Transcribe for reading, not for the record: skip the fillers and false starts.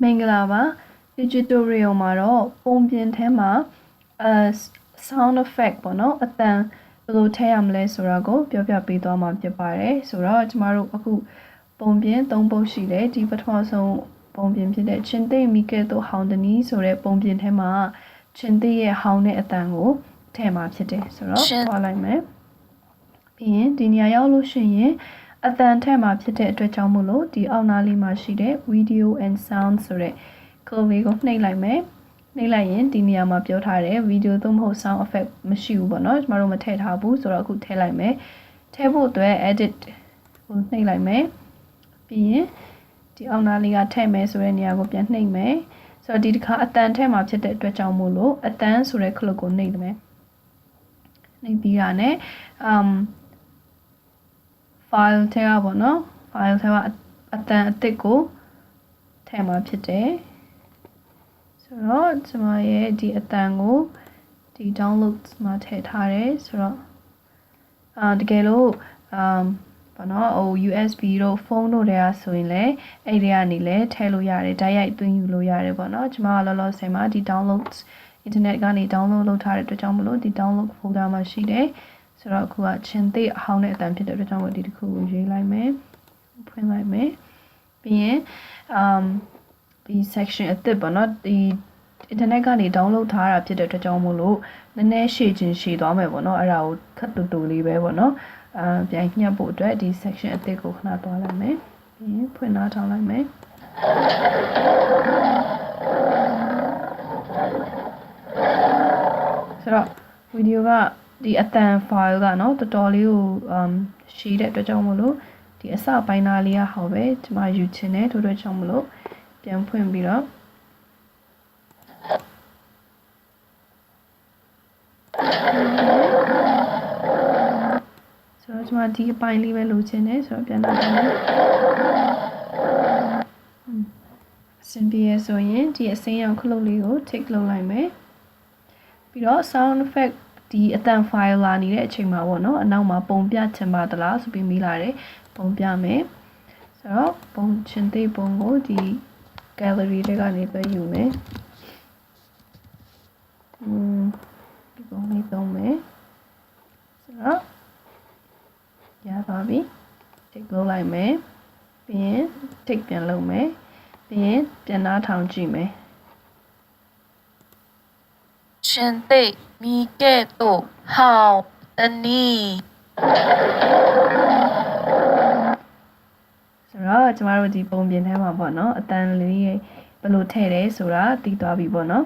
မင်္ဂလာပါ digital tutorial မှာတော့ပုံပြင်ထဲမှာsound effect ပေါ့နော်အတန်ဘယ်လိုထည့်ရမလဲဆိုတာကိုပြောပြပေးသွားမှာဖြစ်ပါတယ်ဆိုတော့ကျမတို့အခုပုံပြင်၃ပုတ်ရှိတယ်ဒီပထမဆုံးပုံပြင်ဖြစ်တဲ့ချင်းသိမိကဲ့သို့ဟောင်းတနီးဆိုတဲ့ပုံပြင်ထဲမှာချင်းသိရဲ့ဟောင်းတဲ့အတန်ကိုထည့်မှာဖြစ်တယ်ဆိုတော့သွားလိုက်မယ်ပြီးရင်ဒီနေရာရောက်လို့ရှိရင်အတန်ထည့်မှာဖြစ်တဲ့အတွက်ကြောင့်မို့လို့ဒီအောက်နားလေးမှာရှိတဲ့ video and sound ဆိုတဲ့ curve လေးကိုနှိပ်လိုက်မယ်နှိပ်လိုက်ရင်ဒီနေရာမှာပြောထားတယ် video သို့မဟုတ် sound effect မရှိဘူးပေါ့နော်ကျမတို့မထည့်ထားဘူးဆိုတော့အခုထည့်လိုက်မယ်ထည့်ဖို့အတွက် edit ကိုနှိပ်လိုက်မယ်ပြီးရင်ဒီအောက်နားလေးကထည့်မယ်ဆိုတဲ့နေရာကိုပြန်နှိပ်မယ်ဆိုတော့ဒီတစ်ခါအတန်ထည့်မှာဖြစ်တဲ့အတွက်ကြောင့်မို့လို့အတန်ဆိုတဲ့ clip ကိုနှိပ်မယ်နှိပ်ပြီးတာနဲ့file ထဲကပေါ့နော် file ထဲကအတန်အသစ်ကိုထည့်မှာဖြစ်တယ်ဆိုတော့ကျွန်မရဲ့ဒီအတန်ကိုဒီ download မှာထည့်ထားတယ်ဆိုတော့တကယ်လို့ပေါ့နော်ဟို USB တို့ဖုန်းတို့တွေကဆိုရင်လည်းအဲ့ဒီကနေလည်းထည့်လို့ရတယ်တိုက်ရိုက်သွင်းယူလို့ရတယ်ပေါ့နော်ကျွန်မကလောလောဆယ်မှာဒီ download internet ကနေ download လုပ်ထားတဲ့အတွက်ကြောင့်မလို့ဒီ download folder မှာရှိတယ်ဆိုတော့အခုကချင်းသိအဟောင်းတဲ့အတန်ဖြစ်တဲ့အတွက်ကြောင့်ဒီတစ်ခုကိုရေးလိုက်မယ်ဖွင့်လိုက်မယ်ပြီးရင်ဒီ section အသစ်ပေါ့နော်ဒီ internet ကနေ download ထားတာဖြစ်တဲ့အတွက်ကြောင့်မို့လို့နည်းနည်းရှည်ချင်းရှည်သွားမယ်ပေါ့နော်အဲ့ဒါကိုခက်တူတူလေးပဲပေါ့နော်ပြန်ညှပ်ဖို့အတွက်ဒီ section အသစ်ကိုခဏသွားလိုက်မယ်ပြီးရင်ဖွင့်နှားထောင်လိုက်မယ်ဆိုတော့ဗီဒီယိုကဒီအတန် file ကเนาะတော်တော်လေးကိုရှည်တဲ့အတွက်ကြောင့်မို့လို့ဒီအစပိုင်းသားလေးကဟောပဲဒီမှာယူချင်တယ်ထို့အတွက်ကြောင့်မို့လို့ပြန်ဖွင့်ပြီးတော့ဆိုတော့ဒီမှာဒီအပိုင်းလေးပဲလိုချင်တယ်ဆိုတော့ပြန်လာတယ်စင်ပြေဆိုရင်ဒီအစိမ်းရောင်ခလုတ်လေးကို tick လုပ်လိုက်မယ်ပြီးတော့ sound effect ဒီအတန် file လာနေတဲ့အချိန်မှာပေါ့နော်အနောက်မှာပုံပြချင်ပါသလားဆိုပြီးမိလာတယ်ပုံပြမယ်ဆိုတော့ပုံချင်တဲ့ပုံကိုဒီ gallery တွေကနေပဲယူမယ်ဒီပုံလေးသုံးမယ်ဆိုတော့ရပါပြီ tick လုပ်လိုက်မယ်ပြီးရင် tick ပြန်လုပ်မယ်ပြီးရင်ပြန်နှားထောင်ကြည့်မယ်ရှင်သိမိကဲ့သို့ဟောင်းတနီးဆိုတော့ကျမတို့ဒီပုံပြင်ထဲမှာပေါ့နော်အတန်လေးဘယ်လိုထည့်တယ်ဆိုတာသိသွားပြီပေါ့နော်